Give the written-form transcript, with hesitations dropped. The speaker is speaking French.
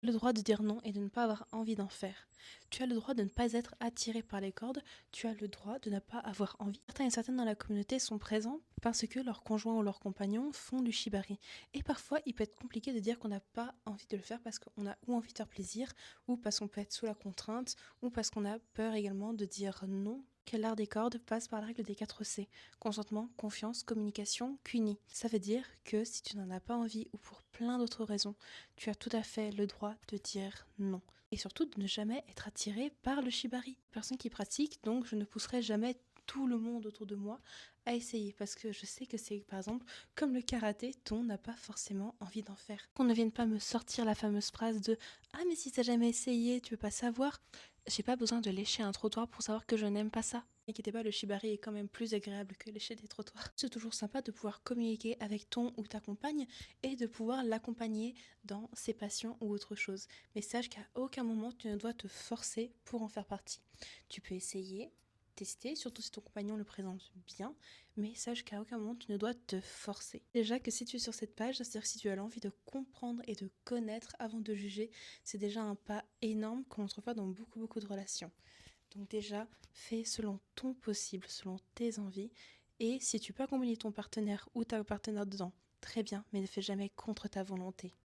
Le droit de dire non et de ne pas avoir envie d'en faire. Tu as le droit de ne pas être attiré par les cordes, tu as le droit de ne pas avoir envie. Certains et certaines dans la communauté sont présents parce que leurs conjoints ou leurs compagnons font du shibari. Et parfois, il peut être compliqué de dire qu'on n'a pas envie de le faire parce qu'on a ou envie de faire plaisir, ou parce qu'on peut être sous la contrainte, ou parce qu'on a peur également de dire non. Quel l'art des cordes passe par la règle des 4 C. Consentement, confiance, communication, CUNY. Ça veut dire que si tu n'en as pas envie ou pour plein d'autres raisons, tu as tout à fait le droit de dire non. Et surtout de ne jamais être attiré par le shibari. Personne qui pratique, donc je ne pousserai jamais tout le monde autour de moi à essayer parce que je sais que c'est par exemple comme le karaté dont on n'a pas forcément envie d'en faire. Qu'on ne vienne pas me sortir la fameuse phrase de ah mais si t'as jamais essayé tu veux pas savoir. J'ai pas besoin de lécher un trottoir pour savoir que je n'aime pas ça. N'inquiétez pas, le shibari est quand même plus agréable que lécher des trottoirs. C'est toujours sympa de pouvoir communiquer avec ton ou ta compagne et de pouvoir l'accompagner dans ses passions ou autre chose. Mais sache qu'à aucun moment tu ne dois te forcer pour en faire partie. Tu peux essayer, tester, surtout si ton compagnon le présente bien, mais sache qu'à aucun moment tu ne dois te forcer. Déjà que si tu es sur cette page, c'est-à-dire que si tu as l'envie de comprendre et de connaître avant de juger, c'est déjà un pas énorme qu'on trouve dans beaucoup de relations. Donc déjà, fais selon ton possible, selon tes envies, et si tu peux accompagner ton partenaire ou ta partenaire dedans, très bien, mais ne fais jamais contre ta volonté.